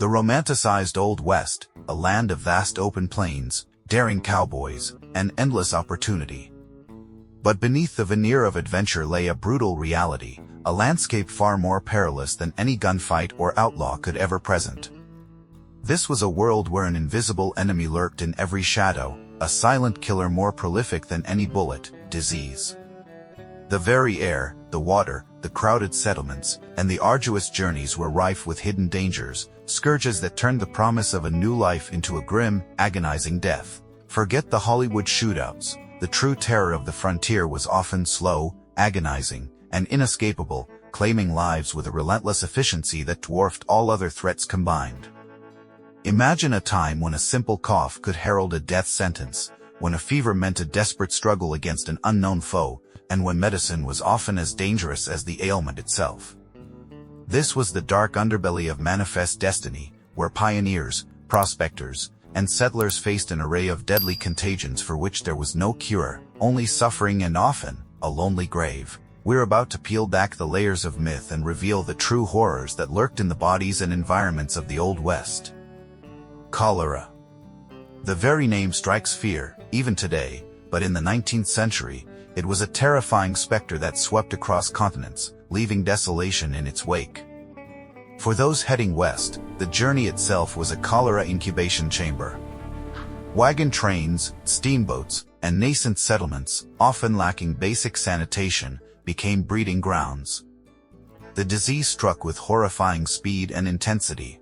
The romanticized Old West, a land of vast open plains, daring cowboys, and endless opportunity. But beneath the veneer of adventure lay a brutal reality, a landscape far more perilous than any gunfight or outlaw could ever present. This was a world where an invisible enemy lurked in every shadow, a silent killer more prolific than any bullet, disease. The very air, the water, the crowded settlements, and the arduous journeys were rife with hidden dangers, scourges that turned the promise of a new life into a grim, agonizing death. Forget the Hollywood shootouts. The true terror of the frontier was often slow, agonizing, and inescapable, claiming lives with a relentless efficiency that dwarfed all other threats combined. Imagine a time when a simple cough could herald a death sentence, when a fever meant a desperate struggle against an unknown foe, and when medicine was often as dangerous as the ailment itself. This was the dark underbelly of manifest destiny, where pioneers, prospectors, and settlers faced an array of deadly contagions for which there was no cure, only suffering and often, a lonely grave. We're about to peel back the layers of myth and reveal the true horrors that lurked in the bodies and environments of the Old West. Cholera. The very name strikes fear, even today, but in the 19th century, it was a terrifying specter that swept across continents, leaving desolation in its wake. For those heading west, the journey itself was a cholera incubation chamber. Wagon trains, steamboats, and nascent settlements, often lacking basic sanitation, became breeding grounds. The disease struck with horrifying speed and intensity.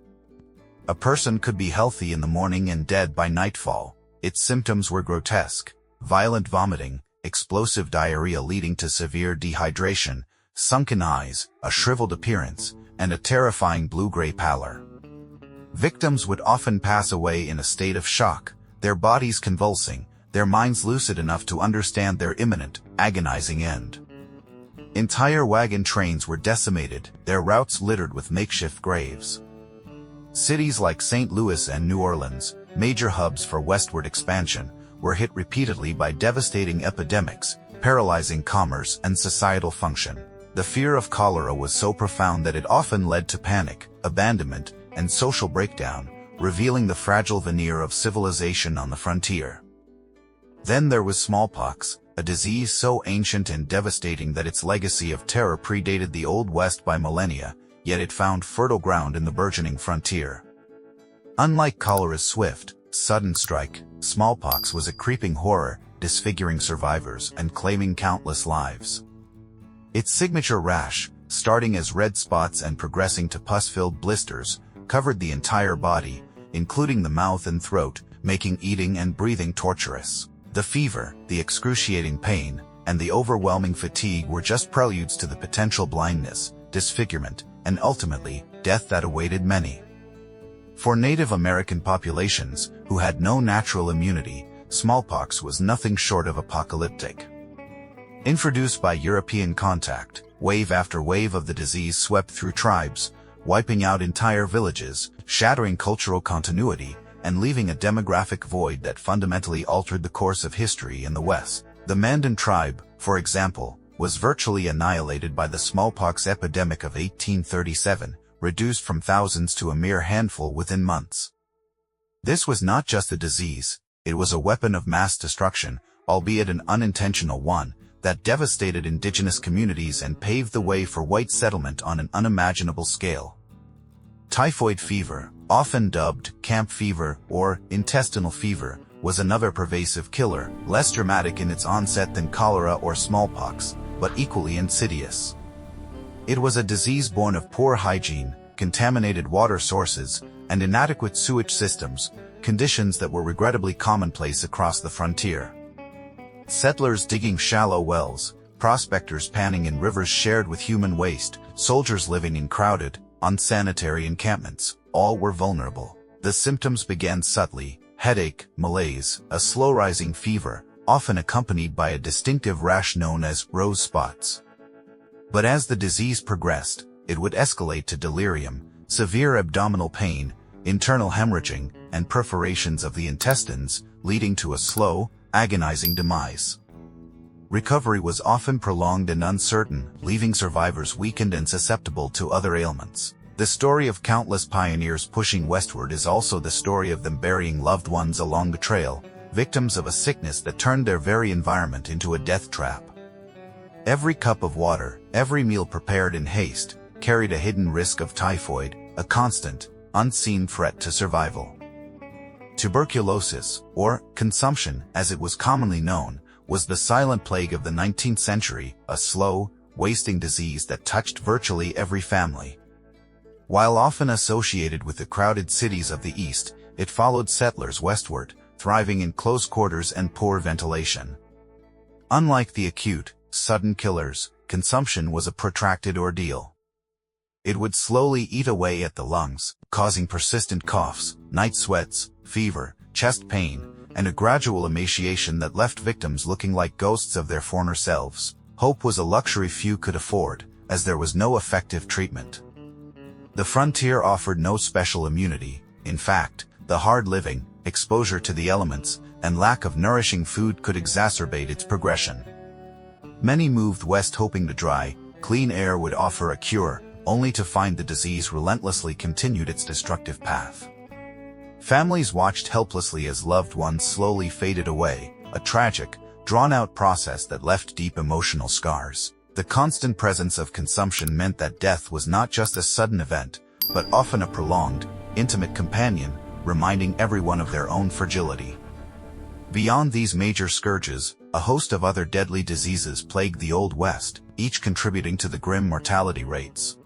A person could be healthy in the morning and dead by nightfall. Its symptoms were grotesque: violent vomiting, explosive diarrhea leading to severe dehydration, sunken eyes, a shriveled appearance, and a terrifying blue-gray pallor. Victims would often pass away in a state of shock, their bodies convulsing, their minds lucid enough to understand their imminent, agonizing end. Entire wagon trains were decimated, their routes littered with makeshift graves. Cities like St. Louis and New Orleans, major hubs for westward expansion, were hit repeatedly by devastating epidemics, paralyzing commerce and societal function. The fear of cholera was so profound that it often led to panic, abandonment, and social breakdown, revealing the fragile veneer of civilization on the frontier. Then there was smallpox, a disease so ancient and devastating that its legacy of terror predated the Old West by millennia, yet it found fertile ground in the burgeoning frontier. Unlike cholera's swift, sudden strike, smallpox was a creeping horror, disfiguring survivors and claiming countless lives. Its signature rash, starting as red spots and progressing to pus-filled blisters, covered the entire body, including the mouth and throat, making eating and breathing torturous. The fever, the excruciating pain, and the overwhelming fatigue were just preludes to the potential blindness, disfigurement, and ultimately, death that awaited many. For Native American populations, who had no natural immunity, smallpox was nothing short of apocalyptic. Introduced by European contact, wave after wave of the disease swept through tribes, wiping out entire villages, shattering cultural continuity, and leaving a demographic void that fundamentally altered the course of history in the West. The Mandan tribe, for example, was virtually annihilated by the smallpox epidemic of 1837, reduced from thousands to a mere handful within months. This was not just a disease, it was a weapon of mass destruction, albeit an unintentional one, that devastated indigenous communities and paved the way for white settlement on an unimaginable scale. Typhoid fever, often dubbed camp fever or intestinal fever, was another pervasive killer, less dramatic in its onset than cholera or smallpox, but equally insidious. It was a disease born of poor hygiene, contaminated water sources, and inadequate sewage systems, conditions that were regrettably commonplace across the frontier. Settlers digging shallow wells, prospectors panning in rivers shared with human waste, soldiers living in crowded, unsanitary encampments, all were vulnerable. The symptoms began subtly: headache, malaise, a slow-rising fever, often accompanied by a distinctive rash known as rose spots. But as the disease progressed, it would escalate to delirium, severe abdominal pain, internal hemorrhaging, and perforations of the intestines, leading to a slow, agonizing demise. Recovery was often prolonged and uncertain, leaving survivors weakened and susceptible to other ailments. The story of countless pioneers pushing westward is also the story of them burying loved ones along the trail, victims of a sickness that turned their very environment into a death trap. Every cup of water, every meal prepared in haste, carried a hidden risk of typhoid, a constant, unseen threat to survival. Tuberculosis, or consumption as it was commonly known, was the silent plague of the 19th century, a slow, wasting disease that touched virtually every family. While often associated with the crowded cities of the East, it followed settlers westward, thriving in close quarters and poor ventilation. Unlike the acute, sudden killers, consumption was a protracted ordeal. It would slowly eat away at the lungs, causing persistent coughs, night sweats, fever, chest pain, and a gradual emaciation that left victims looking like ghosts of their former selves. Hope was a luxury few could afford, as there was no effective treatment. The frontier offered no special immunity. In fact, the hard living, exposure to the elements, and lack of nourishing food could exacerbate its progression. Many moved west hoping the dry, clean air would offer a cure, only to find the disease relentlessly continued its destructive path. Families watched helplessly as loved ones slowly faded away, a tragic, drawn-out process that left deep emotional scars. The constant presence of consumption meant that death was not just a sudden event, but often a prolonged, intimate companion, reminding everyone of their own fragility. Beyond these major scourges, a host of other deadly diseases plagued the Old West, each contributing to the grim mortality rates.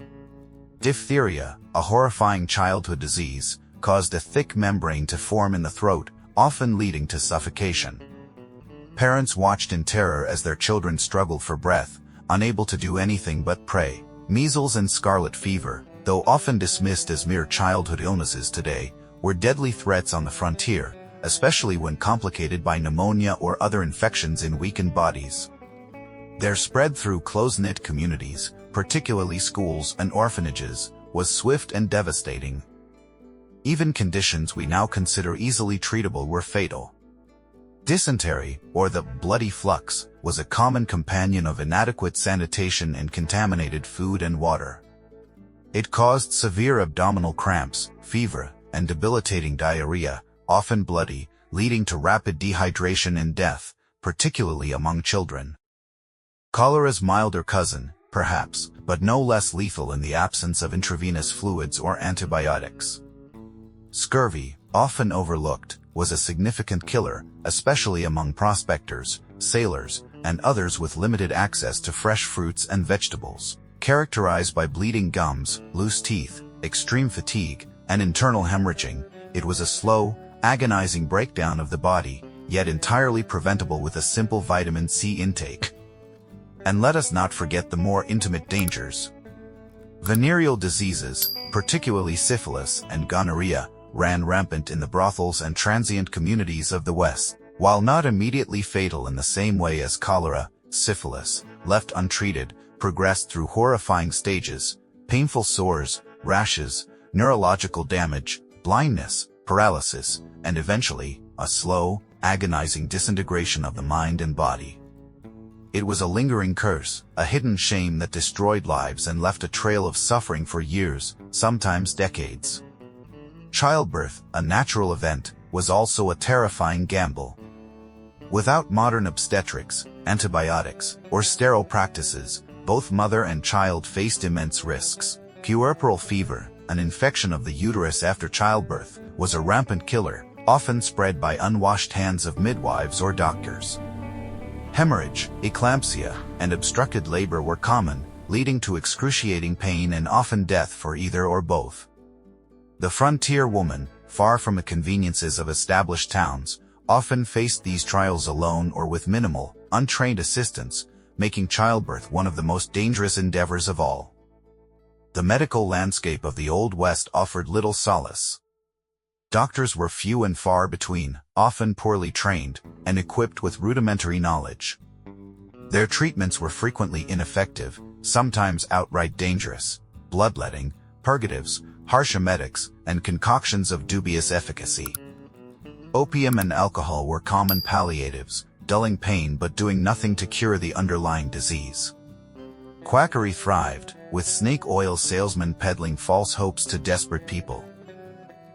Diphtheria, a horrifying childhood disease, caused a thick membrane to form in the throat, often leading to suffocation. Parents watched in terror as their children struggled for breath, unable to do anything but pray. Measles and scarlet fever, though often dismissed as mere childhood illnesses today, were deadly threats on the frontier, especially when complicated by pneumonia or other infections in weakened bodies. Their spread through close-knit communities, particularly schools and orphanages, was swift and devastating. Even conditions we now consider easily treatable were fatal. Dysentery, or the bloody flux, was a common companion of inadequate sanitation and contaminated food and water. It caused severe abdominal cramps, fever, and debilitating diarrhea, often bloody, leading to rapid dehydration and death, particularly among children. Cholera's milder cousin, perhaps, but no less lethal in the absence of intravenous fluids or antibiotics. Scurvy, often overlooked, was a significant killer, especially among prospectors, sailors, and others with limited access to fresh fruits and vegetables. Characterized by bleeding gums, loose teeth, extreme fatigue, and internal hemorrhaging, it was a slow, agonizing breakdown of the body, yet entirely preventable with a simple vitamin C intake. And let us not forget the more intimate dangers. Venereal diseases, particularly syphilis and gonorrhea, ran rampant in the brothels and transient communities of the West. While not immediately fatal in the same way as cholera, syphilis, left untreated, progressed through horrifying stages: painful sores, rashes, neurological damage, blindness, paralysis, and eventually, a slow, agonizing disintegration of the mind and body. It was a lingering curse, a hidden shame that destroyed lives and left a trail of suffering for years, sometimes decades. Childbirth, a natural event, was also a terrifying gamble. Without modern obstetrics, antibiotics, or sterile practices, both mother and child faced immense risks. Puerperal fever, an infection of the uterus after childbirth, was a rampant killer, often spread by unwashed hands of midwives or doctors. Hemorrhage, eclampsia, and obstructed labor were common, leading to excruciating pain and often death for either or both. The frontier woman, far from the conveniences of established towns, often faced these trials alone or with minimal, untrained assistance, making childbirth one of the most dangerous endeavors of all. The medical landscape of the Old West offered little solace. Doctors were few and far between, often poorly trained, and equipped with rudimentary knowledge. Their treatments were frequently ineffective, sometimes outright dangerous: bloodletting, purgatives, harsh emetics, and concoctions of dubious efficacy. Opium and alcohol were common palliatives, dulling pain but doing nothing to cure the underlying disease. Quackery thrived, with snake oil salesmen peddling false hopes to desperate people.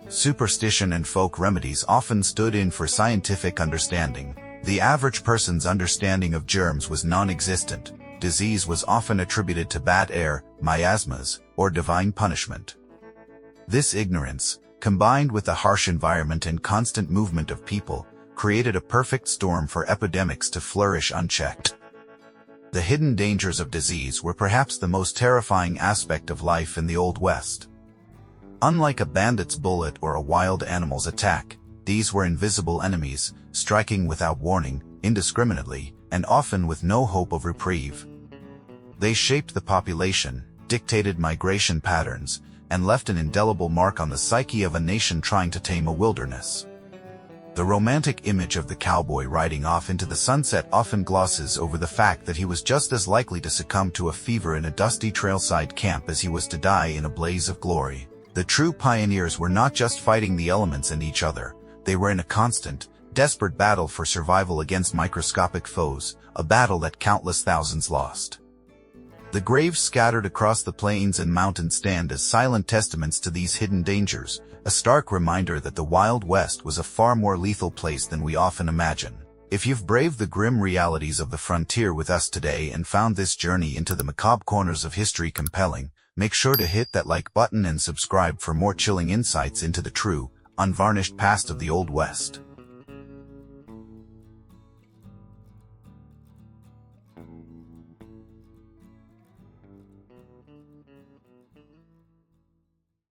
Superstition and folk remedies often stood in for scientific understanding. The average person's understanding of germs was non-existent. Disease was often attributed to bad air, miasmas, or divine punishment. This ignorance, combined with the harsh environment and constant movement of people, created a perfect storm for epidemics to flourish unchecked. The hidden dangers of disease were perhaps the most terrifying aspect of life in the Old West. Unlike a bandit's bullet or a wild animal's attack, these were invisible enemies, striking without warning, indiscriminately, and often with no hope of reprieve. They shaped the population, dictated migration patterns, and left an indelible mark on the psyche of a nation trying to tame a wilderness. The romantic image of the cowboy riding off into the sunset often glosses over the fact that he was just as likely to succumb to a fever in a dusty trailside camp as he was to die in a blaze of glory. The true pioneers were not just fighting the elements and each other, they were in a constant, desperate battle for survival against microscopic foes, a battle that countless thousands lost. The graves scattered across the plains and mountains stand as silent testaments to these hidden dangers, a stark reminder that the Wild West was a far more lethal place than we often imagine. If you've braved the grim realities of the frontier with us today and found this journey into the macabre corners of history compelling, make sure to hit that like button and subscribe for more chilling insights into the true, unvarnished past of the Old West.